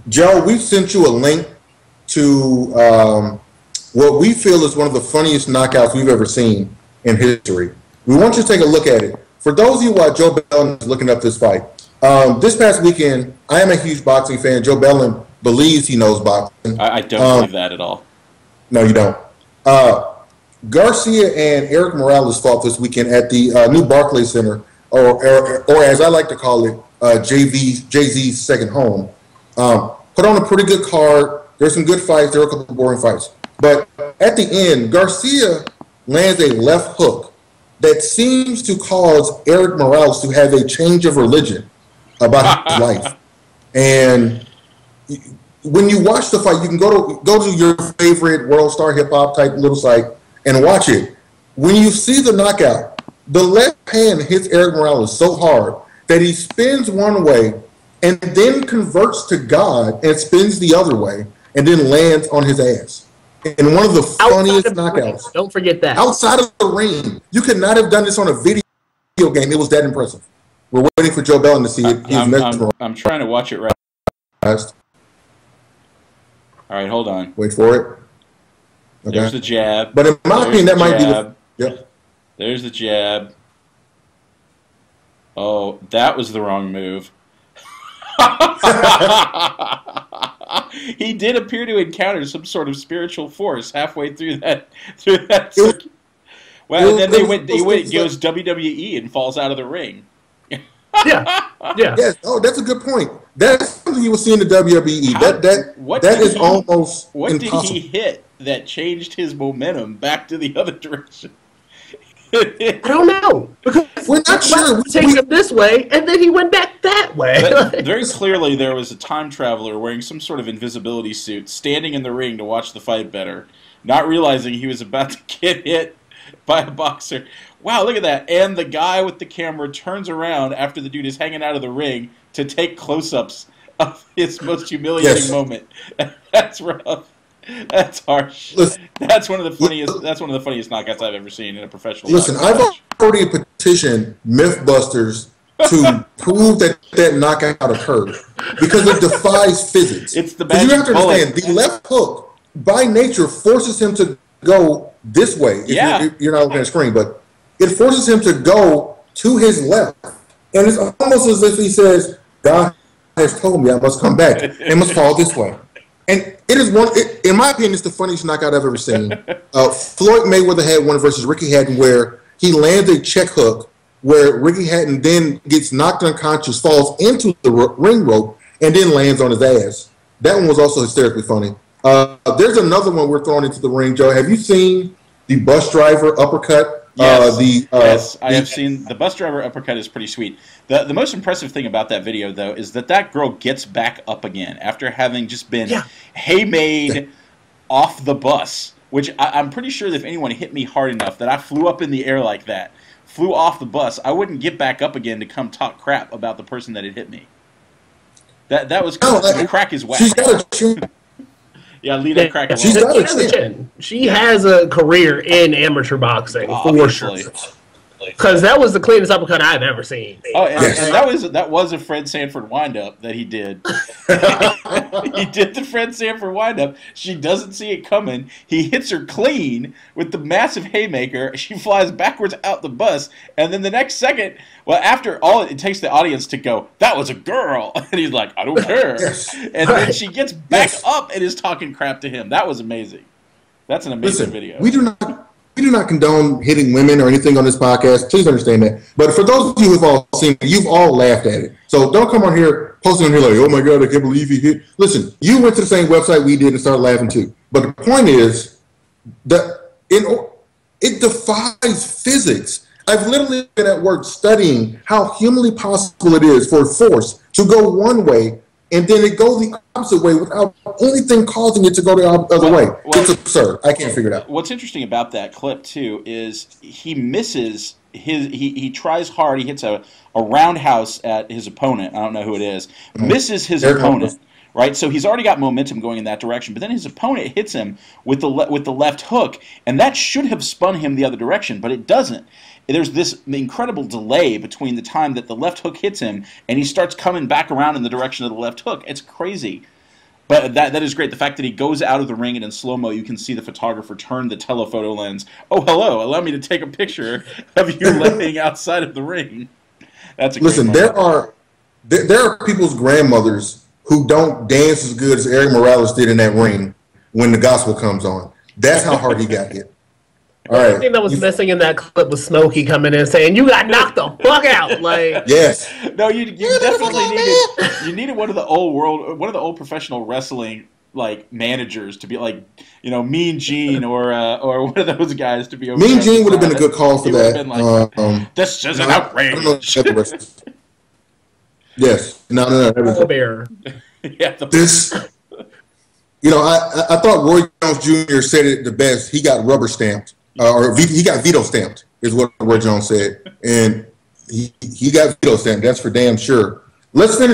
Joe, we've sent you a link to what we feel is one of the funniest knockouts we've ever seen in history. We want you to take a look at it. For those of you who are Joe Bellon is looking up this fight, this past weekend, I am a huge boxing fan. Joe Bellon believes he knows boxing. I don't believe that at all. No, you don't. Garcia and Eric Morales fought this weekend at the new Barclays Center, or as I like to call it, Jay-Z's second home. Put on a pretty good card. There's some good fights. There were a couple of boring fights. But at the end, Garcia lands a left hook that seems to cause Eric Morales to have a change of religion about his life. And when you watch the fight, you can go to your favorite World Star Hip Hop type little site and watch it. When you see the knockout, the left hand hits Eric Morales so hard that he spins one way and then converts to God and spins the other way and then lands on his ass. And one of the funniest knockouts. Don't forget that. Outside of the ring. You could not have done this on a video game. It was that impressive. We're waiting for Joe Bellon to see it. I'm trying to watch it right now. All right, hold on. Wait for it. Okay. There's the jab. But in my opinion, that might be the... Yep. There's the jab. Oh, that was the wrong move. He did appear to encounter some sort of spiritual force halfway through that circuit. Well, and then he goes WWE and falls out of the ring. Yeah. Yes. Oh, that's a good point. That's something you will see in the WWE. That is almost what impossible. Did he hit that changed his momentum back to the other direction? I don't know. Because we're not sure. Taking him this way, and then he went back that way. Very clearly, there was a time traveler wearing some sort of invisibility suit, standing in the ring to watch the fight better, not realizing he was about to get hit by a boxer. Wow, look at that. And the guy with the camera turns around after the dude is hanging out of the ring to take close-ups of his most humiliating moment. That's rough. That's harsh. Listen, that's one of the funniest. That's one of the funniest knockouts I've ever seen in a professional. Listen, I've already petitioned MythBusters to prove that knockout occurred because it defies physics. It's the magic you have to understand bullet. The left hook by nature forces him to go this way. You're not looking at the screen, but it forces him to go to his left, and it's almost as if he says, "God has told me I must come back and must fall this way." And it is in my opinion, it's the funniest knockout I've ever seen. Floyd Mayweather had one versus Ricky Hatton where he lands a check hook where Ricky Hatton then gets knocked unconscious, falls into the ring rope, and then lands on his ass. That one was also hysterically funny. There's another one we're throwing into the ring, Joe. Have you seen the bus driver uppercut? Yes, I have seen the bus driver uppercut is pretty sweet. The most impressive thing about that video, though, is that girl gets back up again after having just been haymade off the bus, which I'm pretty sure that if anyone hit me hard enough that I flew up in the air like that, flew off the bus, I wouldn't get back up again to come talk crap about the person that had hit me. That was cool. The crack is whack. Yeah, leave that crack alone. She has a career in amateur boxing, for sure. Because that was the cleanest uppercut I've ever seen. Oh, and that was a Fred Sanford windup that he did. He did the Fred Sanford windup. She doesn't see it coming. He hits her clean with the massive haymaker. She flies backwards out the bus, and then the next second, well, after all, it takes the audience to go, "That was a girl," and he's like, "I don't care." And then she gets back up and is talking crap to him. That was amazing. That's an amazing video. We do not condone hitting women or anything on this podcast. Please understand that. But for those of you who've all seen it, you've all laughed at it. So don't come on here posting on here like, "Oh my God, I can't believe he hit." Listen, you went to the same website we did and started laughing too. But the point is that it defies physics. I've literally been at work studying how humanly possible it is for force to go one way and then it goes the opposite way without anything causing it to go the other way. It's absurd. I can't figure it out. What's interesting about that clip, too, is he misses he tries hard. He hits a roundhouse at his opponent. I don't know who it is. Misses his opponent. right? So he's already got momentum going in that direction. But then his opponent hits him with the left hook, and that should have spun him the other direction, but it doesn't. There's this incredible delay between the time that the left hook hits him and he starts coming back around in the direction of the left hook. It's crazy. But that is great. The fact that he goes out of the ring and in slow-mo you can see the photographer turn the telephoto lens. Oh, hello, allow me to take a picture of you laying outside of the ring. That's a Listen, great moment. there are people's grandmothers who don't dance as good as Eric Morales did in that ring when the gospel comes on. That's how hard he got hit. All right. The thing that was missing in that clip was Smokey coming in saying, "You got knocked the fuck out!" Like, yes. No, you definitely needed one of the old professional wrestling like managers to be like, you know, Mean Gene or one of those guys to be over. Mean Gene would have been a good call for that. Been like, this is an outrage. Yes. No. Bear. Yeah. This. You know, I thought Roy Jones Jr. said it the best. He got rubber stamped. Or he got veto stamped, is what Roy Jones said. And he got veto stamped. That's for damn sure. Let's finish.